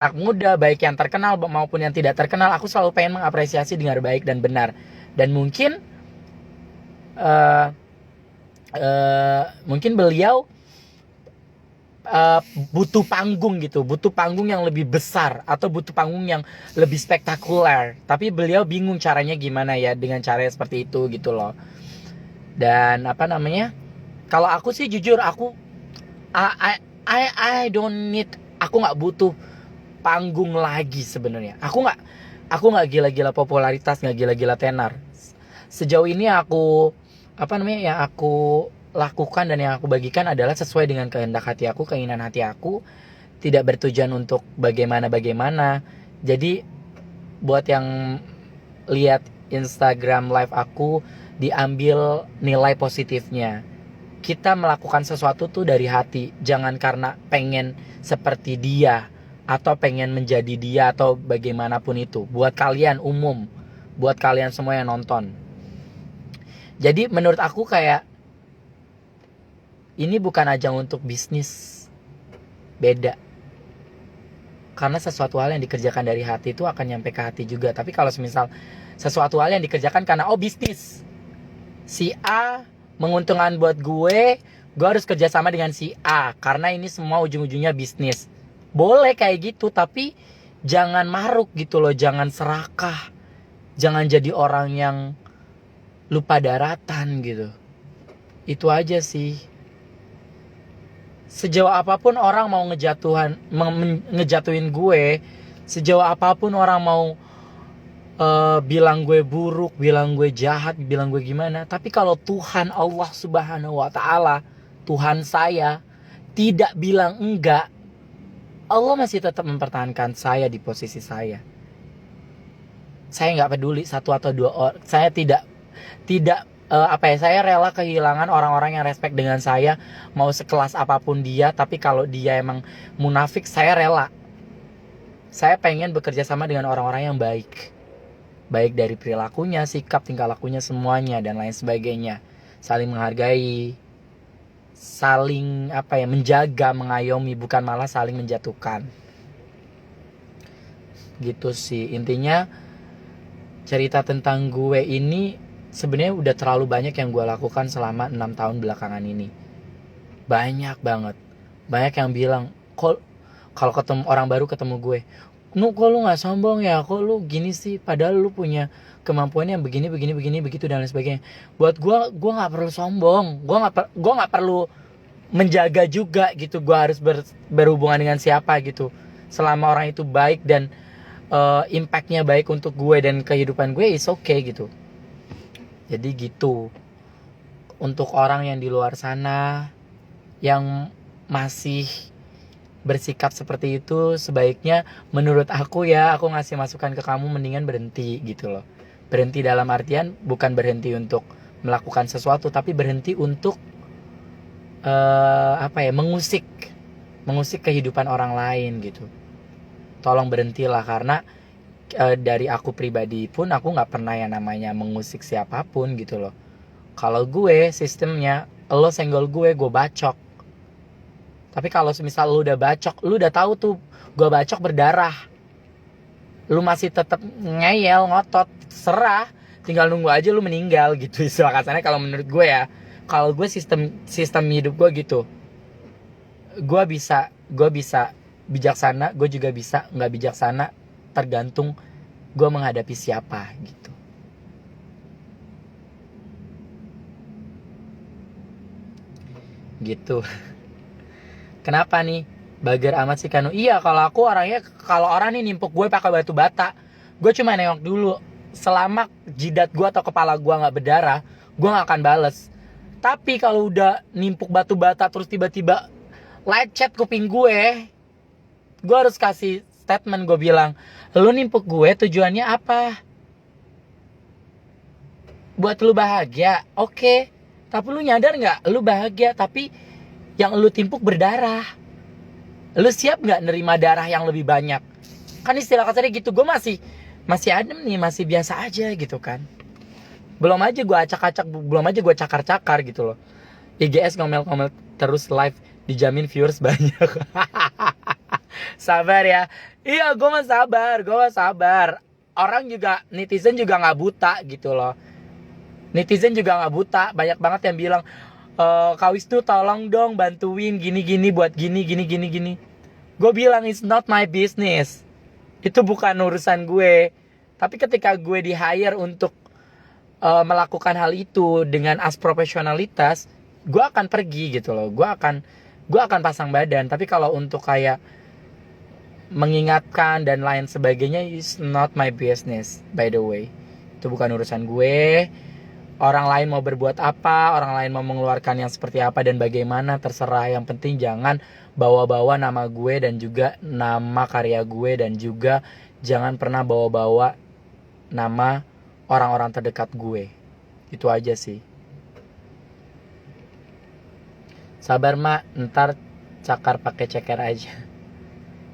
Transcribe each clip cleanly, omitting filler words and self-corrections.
anak muda, baik yang terkenal maupun yang tidak terkenal, aku selalu pengen mengapresiasi dengan baik dan benar. Dan uh, mungkin beliau uh, butuh panggung gitu, butuh panggung yang lebih besar atau butuh panggung yang lebih spektakuler. Tapi beliau bingung caranya gimana ya dengan cara seperti itu gitu loh. Dan apa namanya? Kalau aku sih jujur aku I don't need, aku nggak butuh panggung lagi sebenarnya. Aku nggak gila-gila popularitas, nggak gila-gila tenar. Sejauh ini aku apa namanya yang aku lakukan dan yang aku bagikan adalah sesuai dengan kehendak hati aku, keinginan hati aku, tidak bertujuan untuk bagaimana-bagaimana. Jadi buat yang lihat Instagram live aku, diambil nilai positifnya. Kita melakukan sesuatu tuh dari hati, jangan karena pengen seperti dia atau pengen menjadi dia atau bagaimanapun itu. Buat kalian umum, buat kalian semua yang nonton. Jadi menurut aku kayak ini bukan ajang untuk bisnis, beda. Karena sesuatu hal yang dikerjakan dari hati itu akan nyampe ke hati juga. Tapi kalau semisal sesuatu hal yang dikerjakan karena bisnis, si A menguntungkan buat gue harus kerjasama dengan si A karena ini semua ujung-ujungnya bisnis. Boleh kayak gitu, tapi jangan maruk gitu loh, jangan serakah, jangan jadi orang yang lupa daratan gitu. Itu aja sih. Sejauh apapun orang mau ngejatuhin gue, sejauh apapun orang mau bilang gue buruk, bilang gue jahat, bilang gue gimana, tapi kalau Tuhan Allah Subhanahu wa taala, Tuhan saya tidak bilang enggak, Allah masih tetap mempertahankan saya di posisi saya. Saya nggak peduli satu atau dua orang, saya tidak tidak saya rela kehilangan orang-orang yang respect dengan saya, mau sekelas apapun dia, tapi kalau dia emang munafik, saya rela. Saya pengen bekerja sama dengan orang-orang yang baik. Baik dari perilakunya, sikap, tingkah lakunya, semuanya dan lain sebagainya. Saling menghargai, saling menjaga, mengayomi, bukan malah saling menjatuhkan. Gitu sih. Intinya cerita tentang gue ini sebenarnya udah terlalu banyak yang gue lakukan selama 6 tahun belakangan ini. Banyak banget. Banyak yang bilang, kok kalau ketemu orang baru ketemu gue, kok lu gak sombong ya, kok lu gini sih, padahal lu punya kemampuan yang begini begitu dan lain sebagainya. Buat gue gak perlu sombong, gue gak perlu menjaga juga gitu, gue harus berhubungan dengan siapa gitu. Selama orang itu baik dan impactnya baik untuk gue dan kehidupan gue, is okay gitu. Jadi gitu. Untuk orang yang di luar sana yang masih bersikap seperti itu, sebaiknya menurut aku ya, aku ngasih masukan ke kamu, mendingan berhenti gitu loh. Berhenti dalam artian bukan berhenti untuk melakukan sesuatu, tapi berhenti untuk mengusik kehidupan orang lain gitu. Tolong berhentilah, karena dari aku pribadi pun aku nggak pernah yang namanya mengusik siapapun gitu loh. Kalau gue sistemnya, lo senggol gue bacok. Tapi kalau misal lu udah bacok, lu udah tahu tuh gue bacok berdarah, lu masih tetap ngeyel, ngotot, serah, tinggal nunggu aja lu meninggal gitu istilah kasarnya kalau menurut gue ya. Kalau gue sistem hidup gue gitu. Gue bisa bijaksana, gue juga bisa nggak bijaksana, tergantung gue menghadapi siapa gitu. Gitu. Kenapa nih? Bager amat sih Kanu. Iya, kalau aku orangnya, kalau orang nih nimpuk gue pakai batu bata, gue cuma nengok dulu. Selama jidat gue atau kepala gue nggak berdarah, gue nggak akan bales. Tapi kalau udah nimpuk batu bata terus tiba-tiba lecet kuping gue harus kasih statement. Gue bilang, lu nimpuk gue tujuannya apa? Buat lu bahagia, oke. Tapi lu nyadar nggak? Lu bahagia, tapi yang lu timpuk berdarah. Lu siap nggak nerima darah yang lebih banyak? Kan istilah kasarnya gitu. Gue masih adem nih, masih biasa aja gitu kan. Belum aja gue acak-acak, belum aja gue cakar-cakar gitu loh. IGS ngomel-ngomel terus live, dijamin viewers banyak. Sabar ya. Iya, gue mah sabar. Orang juga, netizen juga nggak buta gitu loh. Netizen juga nggak buta. Banyak banget yang bilang, Kak Wisnu tolong dong bantuin gini-gini buat gini. Gue bilang it's not my business. Itu bukan urusan gue. Tapi ketika gue di hire untuk melakukan hal itu dengan profesionalitas, gue akan pergi gitu loh. Gue akan pasang badan. Tapi kalau untuk kayak mengingatkan dan lain sebagainya, is not my business by the way. Itu bukan urusan gue. Orang lain mau berbuat apa, orang lain mau mengeluarkan yang seperti apa dan bagaimana, terserah. Yang penting jangan bawa-bawa nama gue dan juga nama karya gue, dan juga jangan pernah bawa-bawa nama orang-orang terdekat gue. Itu aja sih. Sabar mak, ntar cakar pakai ceker aja.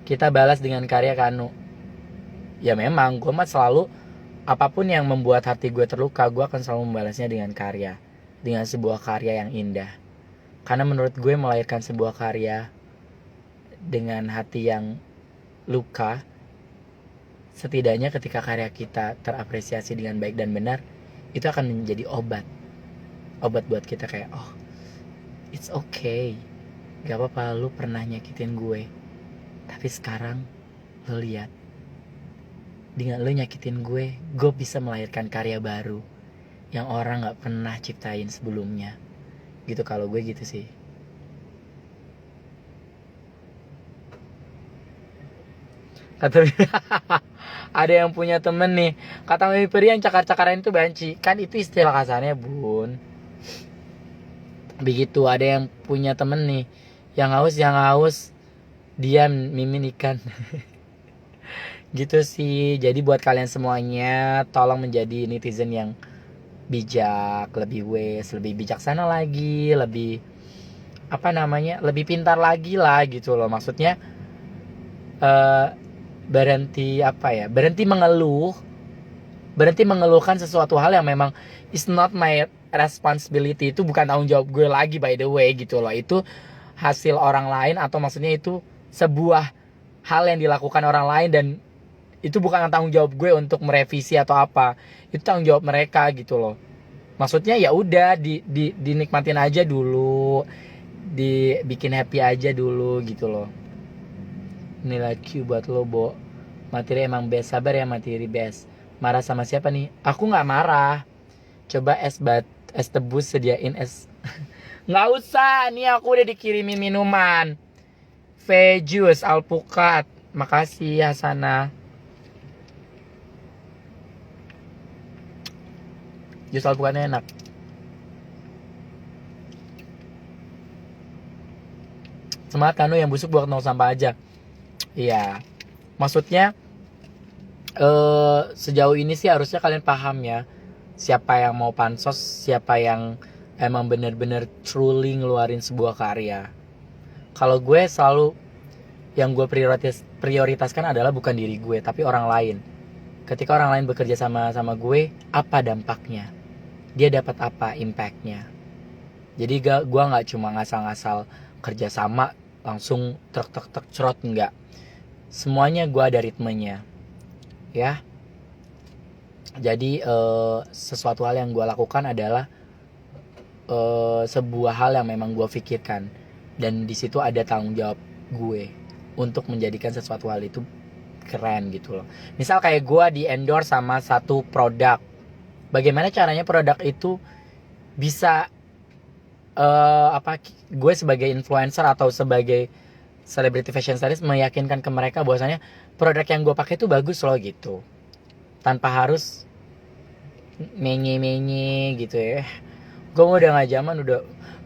Kita balas dengan karya Kanu. Ya memang, gue mah selalu, apapun yang membuat hati gue terluka, gue akan selalu membalasnya dengan karya. Dengan sebuah karya yang indah. Karena menurut gue melahirkan sebuah karya dengan hati yang luka, setidaknya ketika karya kita terapresiasi dengan baik dan benar, itu akan menjadi obat. Obat buat kita kayak, oh, it's okay. Gak apa-apa lu pernah nyakitin gue. Tapi sekarang lo lihat, dengan lo nyakitin gue bisa melahirkan karya baru yang orang gak pernah ciptain sebelumnya. Gitu kalau gue gitu sih. Kata ada yang punya temen nih, kata Mimi Peri yang cakar-cakaran itu banci. Kan itu istilah kasarnya bun. Begitu, ada yang punya temen nih, yang haus dia mimin ikan. Gitu sih. Jadi buat kalian semuanya, tolong menjadi netizen yang bijak, lebih lebih bijaksana lagi, lebih lebih pintar lagi lah gitu loh. Maksudnya berhenti mengeluhkan sesuatu hal yang memang is not my responsibility. Itu bukan tanggung jawab gue lagi by the way gitu loh. Itu hasil orang lain, atau maksudnya itu sebuah hal yang dilakukan orang lain, dan itu bukan tanggung jawab gue untuk merevisi atau apa. Itu tanggung jawab mereka gitu loh. Maksudnya ya udah dinikmatin aja dulu, dibikin happy aja dulu gitu loh. Nilai Q buat lo, Bo. Materi emang best. Sabar ya materi best. Marah sama siapa nih? Aku gak marah. Coba es tebus sediain es. Gak usah, nih aku udah dikirimin minuman. Vejus alpukat. Makasih Hasana. Jus alpukatnya enak. Semangat Kanu, yang busuk buat tong sampah aja. Iya. Maksudnya sejauh ini sih harusnya kalian paham ya, siapa yang mau pansos, siapa yang emang bener-bener truly ngeluarin sebuah karya. Kalau gue selalu, yang gue prioritaskan adalah bukan diri gue, tapi orang lain. Ketika orang lain bekerja sama gue, apa dampaknya? Dia dapat apa impactnya? Jadi gue nggak cuma ngasal-ngasal kerja sama langsung truk cerot, enggak. Semuanya gue ada ritmenya, ya. Jadi sesuatu hal yang gue lakukan adalah sebuah hal yang memang gue pikirkan, dan di situ ada tanggung jawab gue untuk menjadikan sesuatu hal itu keren gitu loh. Misal kayak gue di endorse sama satu produk, bagaimana caranya produk itu bisa gue sebagai influencer atau sebagai celebrity fashion stylist meyakinkan ke mereka bahwasanya produk yang gue pakai itu bagus loh gitu, tanpa harus menye gitu ya. Gue udah gak zaman,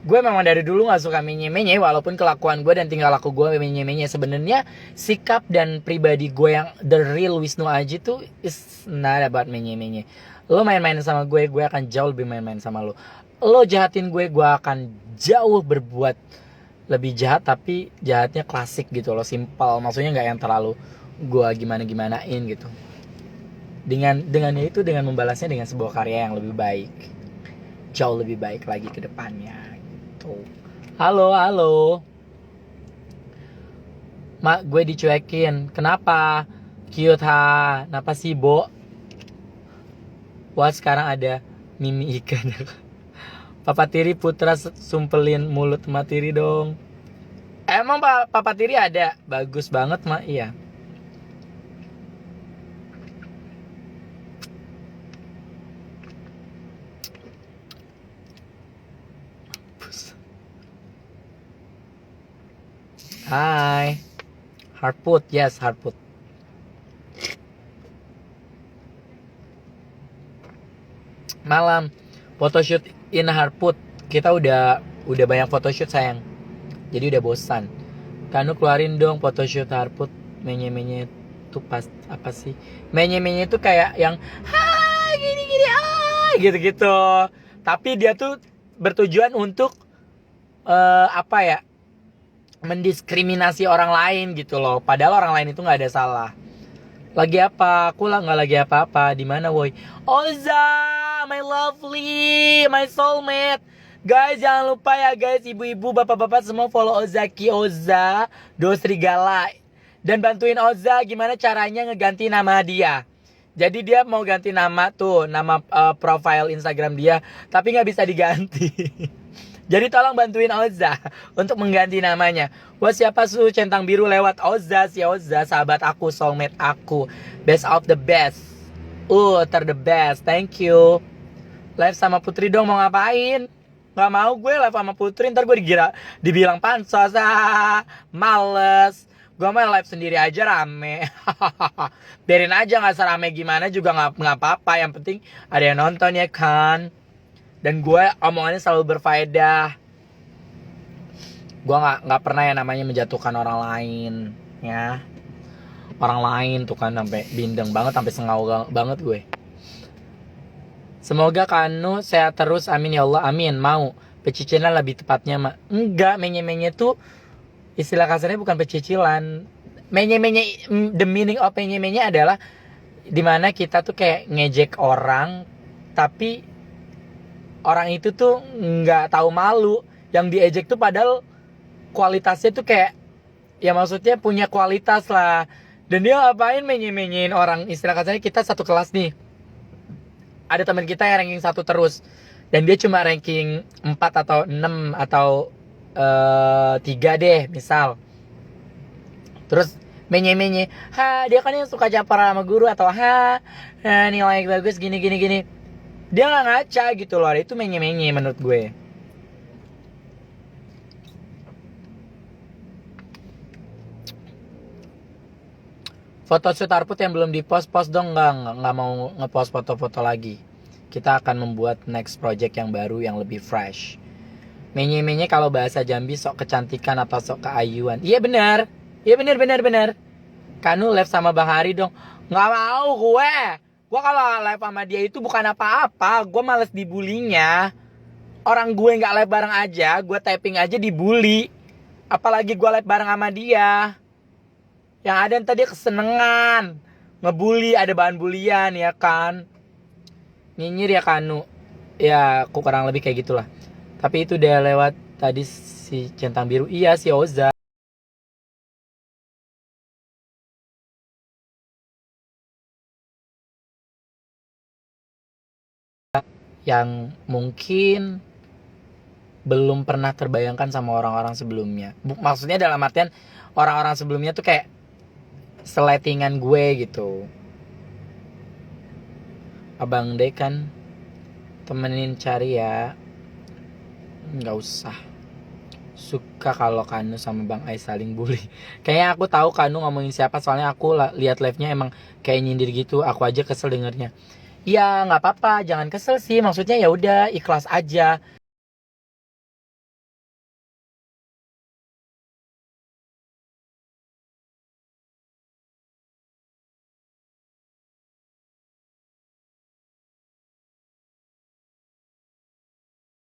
gue memang dari dulu gak suka menye walaupun kelakuan gue dan tingkah laku gue menye. Sebenarnya sikap dan pribadi gue yang the real Wisnu Aji tuh is not about menye. Lo main-main sama gue akan jauh lebih main-main sama lo. Lo jahatin gue akan jauh berbuat lebih jahat, tapi jahatnya klasik gitu loh, simpel. Maksudnya gak yang terlalu gue gimana-gimanain gitu. Dengan itu, dengan membalasnya dengan sebuah karya yang lebih baik, jauh lebih baik lagi ke depannya gitu. Halo Mak, gue dicuekin. Kenapa? Cute ha. Kenapa sih, Bo? Wah, sekarang ada Mimi ikan. Papa Tiri Putra sumpelin mulut Mak Tiri dong. Emang Papa Tiri ada? Bagus banget, Mak. Iya. Hai. Hardput, yes, hardput. Malam photoshoot in hardput. Kita udah banyak photoshoot sayang. Jadi udah bosan. Kanu keluarin dong photoshoot hardput. Menye-menye itu pas apa sih? Menye-menye itu kayak yang hai gini-gini gitu-gitu. Tapi dia tuh bertujuan untuk apa ya? Mendiskriminasi orang lain gitu loh. Padahal orang lain itu nggak ada salah. Lagi apa? Aku lah nggak lagi apa-apa. Di mana, woi? Oza, my lovely, my soulmate. Guys, jangan lupa ya guys, ibu-ibu, bapak-bapak semua follow Ozaki Oza Do Serigala. Dan bantuin Oza gimana caranya ngeganti nama dia. Jadi dia mau ganti nama tuh, nama profile Instagram dia, tapi nggak bisa diganti. Jadi tolong bantuin Oza untuk mengganti namanya. Wah, siapa su centang biru lewat? Oza, si Oza, sahabat aku, soulmate aku, best of the best. Ter the best, thank you. Live sama Putri dong, mau ngapain? Gak mau gue live sama Putri, ntar gue dibilang pansos, males. Gue main live sendiri aja rame. Biarin aja, gak serame gimana juga gak apa-apa. Yang penting ada yang nonton ya kan. Dan gue omongannya selalu berfaedah. Gue nggak pernah yang namanya menjatuhkan orang lain, ya. Orang lain tuh kan sampai bindeng banget, sampai sengau banget gue. Semoga Kanu sehat terus, amin ya Allah, amin. Mau pecicilan lebih tepatnya, mak. Enggak, menye-menye tuh istilah kasarnya bukan pecicilan. Menye-menye, the meaning of menye-menye adalah dimana kita tuh kayak ngejek orang, tapi orang itu tuh nggak tahu malu. Yang diejek tuh padahal kualitasnya tuh kayak, ya maksudnya punya kualitas lah. Dan dia ngapain menye-menyein orang. Istilah katanya kita satu kelas nih, ada teman kita yang ranking 1 terus, dan dia cuma ranking 4 atau 6 atau 3 deh misal. Terus menye-menye, dia kan yang suka campur sama guru, atau nilai bagus gini. Dia nggak ngaca gitu loh. Itu menye-menye menurut gue. Photoshoot Harput yang belum dipost dong. Nggak mau ngepost foto-foto lagi. Kita akan membuat next project yang baru, yang lebih fresh. Menye-menye kalau bahasa Jambi sok kecantikan atau sok keayuan. Iya benar. Kanu live sama Bang Hari dong. Nggak mau gue. Gue kalau live sama dia itu bukan apa-apa. Gue males dibulinya. Orang gue gak live bareng aja, gue typing aja dibully. Apalagi gue live bareng sama dia. Yang ada ntar dia kesenengan ngebully, ada bahan bulian ya kan. Nyinyir ya Kanu. Ya aku kurang lebih kayak gitulah. Tapi itu udah lewat tadi si centang biru. Iya si Oza. Yang mungkin belum pernah terbayangkan sama orang-orang sebelumnya. Maksudnya dalam artian orang-orang sebelumnya tuh kayak seletingan gue gitu. Abang D kan temenin cari ya. Nggak usah. Suka kalau Kanu sama Bang Ai saling bully. Kayaknya aku tahu Kanu ngomongin siapa, soalnya aku lihat live-nya emang kayak nyindir gitu. Aku aja kesel dengernya. Ya nggak apa-apa, jangan kesel sih. Maksudnya ya udah ikhlas aja.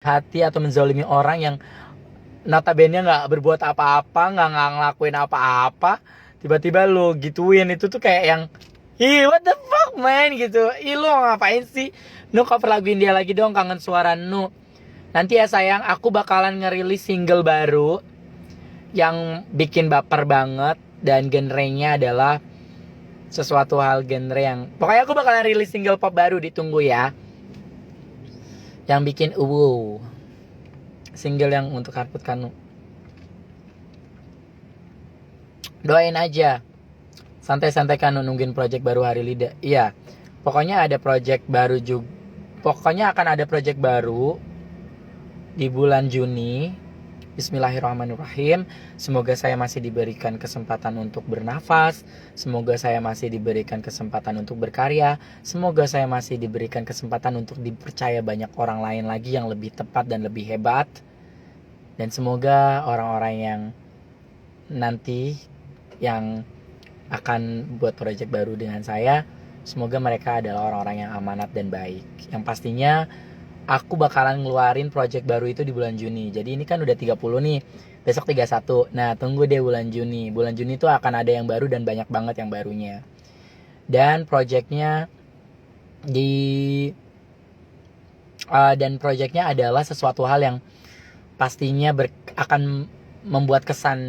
Hati atau menzalimi orang yang notabene nggak berbuat apa-apa, nggak ngelakuin apa-apa, tiba-tiba lo gituin, itu tuh kayak yang what the fuck man gitu. Lo ngapain sih? Nu cover laguin dia lagi dong, Kangen Suara Nu. Nanti ya sayang, aku bakalan ngerilis single baru yang bikin baper banget. dan genrenya adalah sesuatu hal genre yang pokoknya aku bakalan rilis single pop baru, ditunggu ya. Yang bikin single yang untuk Harput Kanu. Doain aja. Santai-santai Kanu nungguin project baru Hari Lida. Iya. Pokoknya ada project baru juga. Pokoknya akan ada project baru di bulan Juni. Bismillahirrahmanirrahim. Semoga saya masih diberikan kesempatan untuk bernafas. Semoga saya masih diberikan kesempatan untuk berkarya. Semoga saya masih diberikan kesempatan untuk dipercaya banyak orang lain lagi yang lebih tepat dan lebih hebat. Dan semoga orang-orang yang nanti yang akan buat project baru dengan saya, semoga mereka adalah orang-orang yang amanat dan baik. Yang pastinya aku bakalan ngeluarin project baru itu di bulan Juni. Jadi ini kan udah 30 nih. Besok 31. Nah, tunggu deh bulan Juni. Bulan Juni tuh akan ada yang baru dan banyak banget yang barunya. Dan projectnya adalah sesuatu hal yang pastinya akan membuat kesan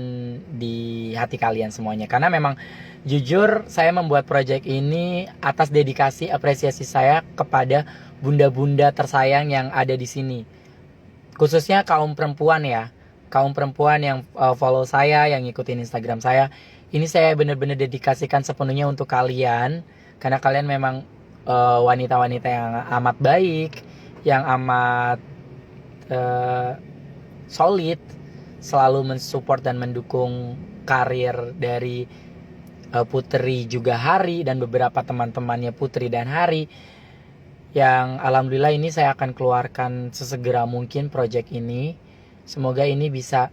di hati kalian semuanya. Karena memang jujur saya membuat project ini atas dedikasi apresiasi saya kepada bunda-bunda tersayang yang ada di sini. Khususnya kaum perempuan ya. Kaum perempuan yang follow saya, yang ngikutin Instagram saya. Ini saya benar-benar dedikasikan sepenuhnya untuk kalian. Karena kalian memang wanita-wanita yang amat baik, yang amat solid, selalu mensupport dan mendukung karir dari Putri juga Hari dan beberapa teman-temannya Putri dan Hari. Yang alhamdulillah ini saya akan keluarkan sesegera mungkin project ini. Semoga ini bisa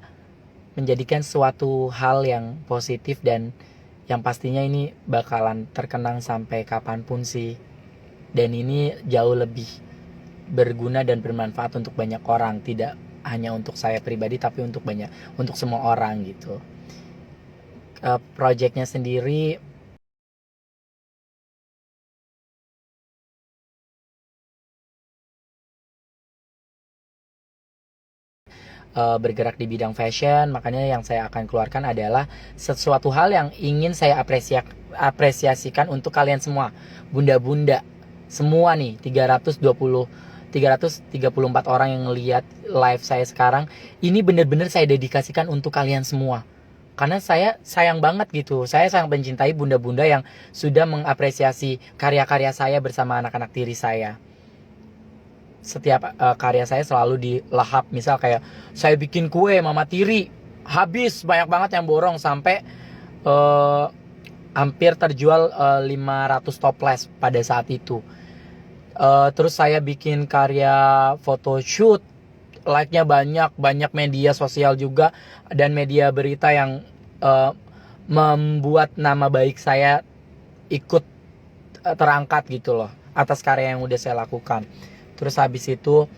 menjadikan suatu hal yang positif dan yang pastinya ini bakalan terkenang sampai kapanpun sih. Dan ini jauh lebih berguna dan bermanfaat untuk banyak orang, tidak hanya untuk saya pribadi tapi untuk semua orang gitu. Projectnya sendiri bergerak di bidang fashion, makanya yang saya akan keluarkan adalah sesuatu hal yang ingin saya apresiasikan untuk kalian semua, bunda-bunda semua nih, 334 orang yang ngelihat live saya sekarang. Ini benar-benar saya dedikasikan untuk kalian semua. Karena saya sayang banget gitu. Saya sangat mencintai bunda-bunda yang sudah mengapresiasi karya-karya saya bersama anak-anak tiri saya. Setiap karya saya selalu dilahap. Misal kayak saya bikin kue mama tiri, habis banyak banget yang borong sampai hampir terjual 500 toples pada saat itu. Terus saya bikin karya photoshoot, like-nya banyak media sosial juga dan media berita yang membuat nama baik saya ikut terangkat gitu loh atas karya yang udah saya lakukan. Terus habis itu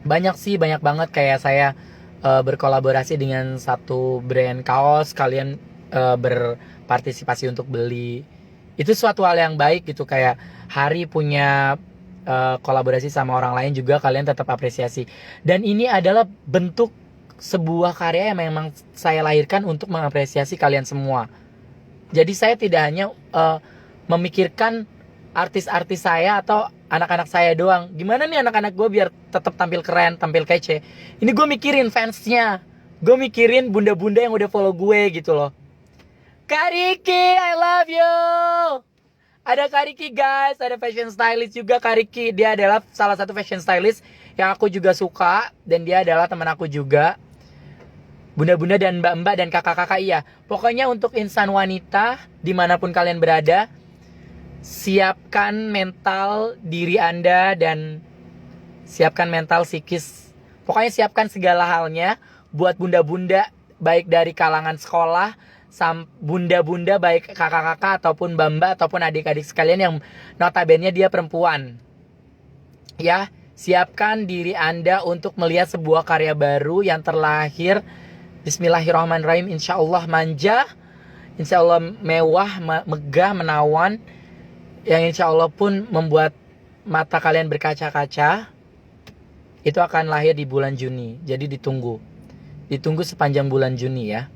banyak banget kayak saya berkolaborasi dengan satu brand kaos, kalian berpartisipasi untuk beli. Itu suatu hal yang baik gitu, kayak Hari punya kolaborasi sama orang lain juga, kalian tetap apresiasi. Dan ini adalah bentuk sebuah karya yang memang saya lahirkan untuk mengapresiasi kalian semua. Jadi saya tidak hanya memikirkan artis-artis saya atau anak-anak saya doang. Gimana nih anak-anak gue biar tetap tampil keren, tampil kece. Ini gue mikirin fansnya, gue mikirin bunda-bunda yang udah follow gue gitu loh. Kak Riki, I love you. Ada Kak Riki guys, ada fashion stylist juga Kak Riki. Dia adalah salah satu fashion stylist yang aku juga suka, dan dia adalah teman aku juga. Bunda-bunda dan mbak-mbak dan kakak-kakak, iya. Pokoknya untuk insan wanita dimanapun kalian berada, siapkan mental diri Anda dan siapkan mental psikis. Pokoknya siapkan segala halnya buat bunda-bunda, baik dari kalangan sekolah, bunda-bunda baik kakak-kakak ataupun mbak-mbak ataupun adik-adik sekalian yang notabene dia perempuan. Ya, siapkan diri Anda untuk melihat sebuah karya baru yang terlahir. Bismillahirrahmanirrahim. Insya Allah manja, insya Allah mewah, megah, menawan, yang insya Allah pun membuat mata kalian berkaca-kaca. Itu akan lahir di bulan Juni. Jadi ditunggu sepanjang bulan Juni ya.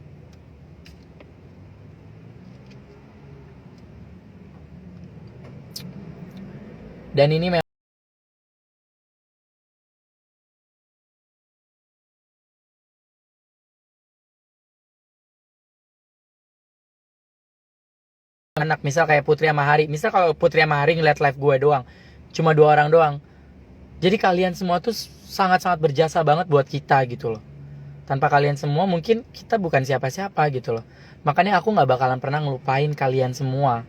Dan ini memang anak, misal kayak Putri sama Hari. Misal kalau Putri sama Hari ngeliat live gue doang, cuma 2 orang doang. Jadi kalian semua tuh sangat-sangat berjasa banget buat kita gitu loh. Tanpa kalian semua mungkin kita bukan siapa-siapa gitu loh. Makanya aku gak bakalan pernah ngelupain kalian semua.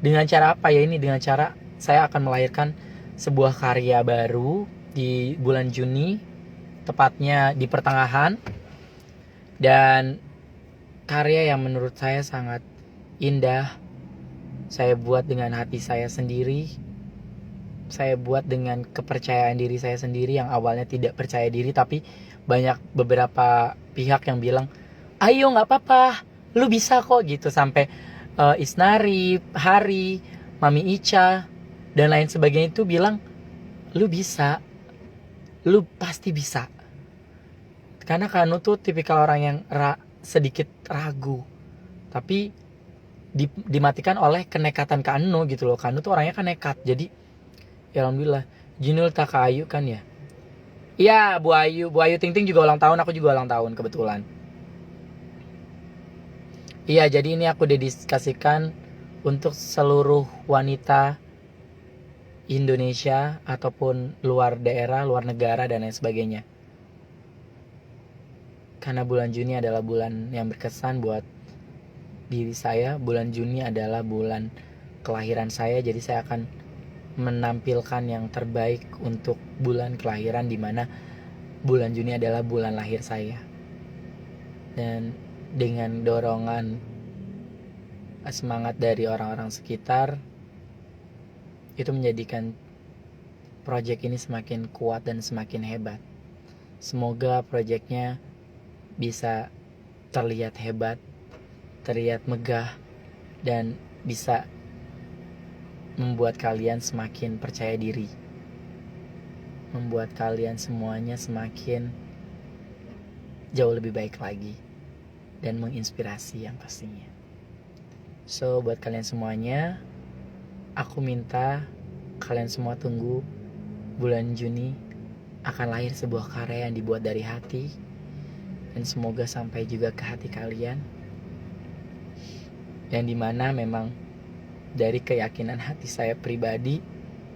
Dengan cara apa ya ini? Dengan cara saya akan melahirkan sebuah karya baru di bulan Juni, tepatnya di pertengahan. Dan karya yang menurut saya sangat indah. Saya buat dengan hati saya sendiri. Saya buat dengan kepercayaan diri saya sendiri yang awalnya tidak percaya diri, tapi banyak beberapa pihak yang bilang, ayo gak apa-apa, lu bisa kok gitu. Sampai Isnari, Hari, Mami Ica, dan lain sebagainya itu bilang, lu bisa, lu pasti bisa. Karena Kanu tuh tipikal orang yang sedikit ragu, tapi dimatikan oleh kenekatan Kanu gitu loh. Kanu tuh orangnya kan nekat, jadi ya alhamdulillah. Jinul Takayu kan ya. Iya, Bu Ayu Ting Ting juga ulang tahun, aku juga ulang tahun kebetulan. Iya, jadi ini aku dedikasikan untuk seluruh wanita Indonesia ataupun luar daerah, luar negara dan lain sebagainya. Karena bulan Juni adalah bulan yang berkesan buat diri saya. Bulan Juni adalah bulan kelahiran saya, jadi saya akan menampilkan yang terbaik untuk bulan kelahiran, dimana bulan Juni adalah bulan lahir saya. Dan dengan dorongan semangat dari orang-orang sekitar, itu menjadikan project ini semakin kuat dan semakin hebat. Semoga projectnya bisa terlihat hebat, terlihat megah, dan bisa membuat kalian semakin percaya diri, membuat kalian semuanya semakin jauh lebih baik lagi, dan menginspirasi yang pastinya. So buat kalian semuanya, aku minta kalian semua tunggu bulan Juni akan lahir sebuah karya yang dibuat dari hati, dan semoga sampai juga ke hati kalian, yang dimana memang dari keyakinan hati saya pribadi,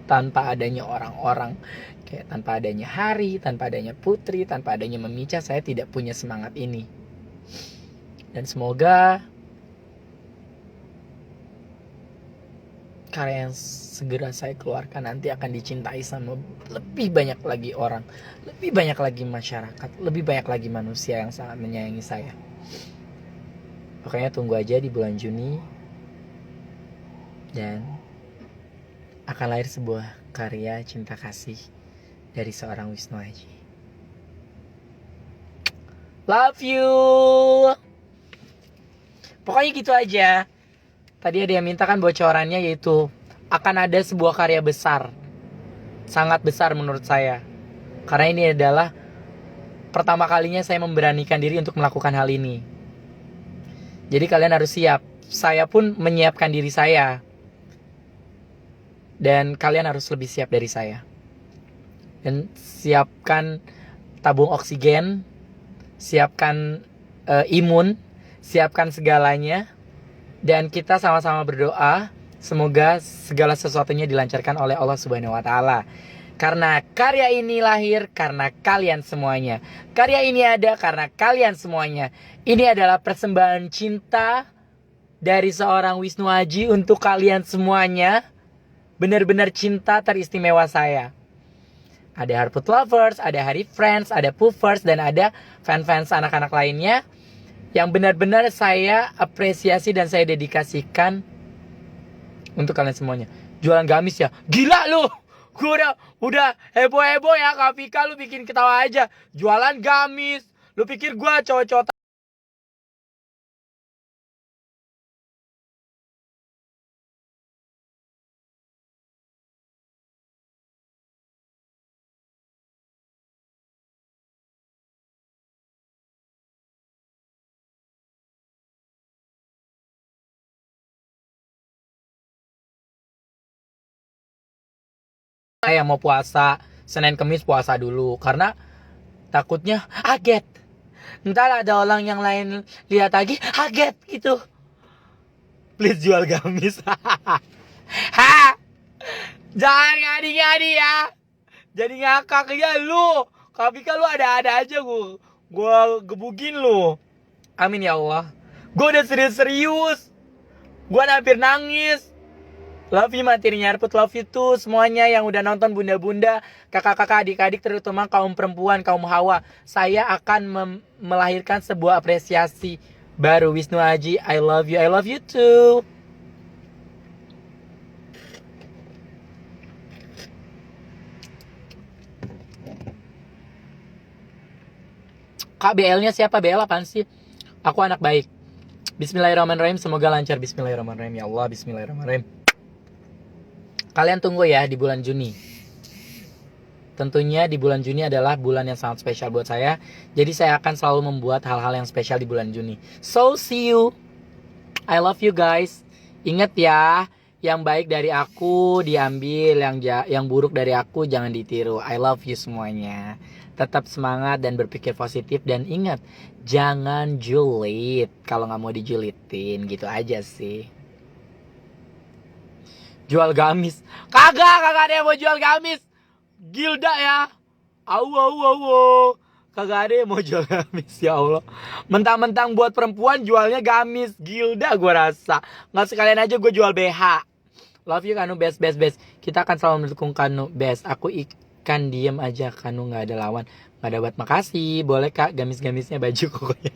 tanpa adanya orang-orang, kayak tanpa adanya Hari, tanpa adanya Putri, tanpa adanya Memica, saya tidak punya semangat ini. Dan semoga karya yang segera saya keluarkan nanti akan dicintai sama lebih banyak lagi orang, lebih banyak lagi masyarakat, lebih banyak lagi manusia yang sangat menyayangi saya. Pokoknya tunggu aja di bulan Juni, dan akan lahir sebuah karya cinta kasih dari seorang Wisnu Aji. Love you. Pokoknya gitu aja. Tadi ada yang minta kan bocorannya, yaitu akan ada sebuah karya besar, sangat besar menurut saya. Karena ini adalah pertama kalinya saya memberanikan diri untuk melakukan hal ini. Jadi kalian harus siap. Saya pun menyiapkan diri saya, dan kalian harus lebih siap dari saya. Dan siapkan tabung oksigen, siapkan imun, siapkan segalanya. Dan kita sama-sama berdoa semoga segala sesuatunya dilancarkan oleh Allah Subhanahu wa taala. Karena karya ini lahir karena kalian semuanya. Karya ini ada karena kalian semuanya. Ini adalah persembahan cinta dari seorang Wisnu Aji untuk kalian semuanya. Benar-benar cinta teristimewa saya. Ada Harput Lovers, ada Hari Friends, ada Puffers, dan ada fans-fans anak-anak lainnya yang benar-benar saya apresiasi dan saya dedikasikan untuk kalian semuanya. Jualan gamis ya? Gila lu! Gue udah heboh-heboh ya, Kak Vika, lu bikin ketawa aja. Jualan gamis. Lu pikir gue cowok-cowok Yang mau puasa Senin Kemis puasa dulu, karena takutnya kaget. Ntar ada orang yang lain lihat lagi kaget gitu. Please jual gamis. Ha, jangan ngadi-ngadi ya. Jadi ngakak ya lu. Tapi kan lu ada-ada aja gua gebukin lu. Amin ya Allah. Gua udah serius-serius. Gua hampir nangis. Love you materi nyarput, love you tuh semuanya yang udah nonton, bunda-bunda, kakak-kakak, adik-adik, terutama kaum perempuan, kaum hawa. Saya akan melahirkan sebuah apresiasi baru. Wisnu Aji, I love you too. Kak, BL-nya siapa? BL apaan sih? Aku anak baik. Bismillahirrahmanirrahim, semoga lancar. Bismillahirrahmanirrahim, ya Allah, bismillahirrahmanirrahim. Kalian tunggu ya di bulan Juni. Tentunya di bulan Juni adalah bulan yang sangat spesial buat saya. Jadi saya akan selalu membuat hal-hal yang spesial di bulan Juni. So see you. I love you guys. Ingat ya, yang baik dari aku diambil, yang buruk dari aku jangan ditiru. I love you semuanya. Tetap semangat dan berpikir positif, dan ingat, jangan julid kalau nggak mau dijulitin, gitu aja sih. Jual gamis. Kagak ada yang mau jual gamis. Gilda ya. Kagak ada yang mau jual gamis, ya Allah. Mentang-mentang buat perempuan jualnya gamis. Gilda gue rasa. Nggak sekalian aja gue jual BH. Love you Kanu, best. Kita akan selalu mendukung Kanu, best. Aku ikan diem aja, Kanu nggak ada lawan. Nggak ada buat makasih. Boleh Kak gamis-gamisnya baju kokonya.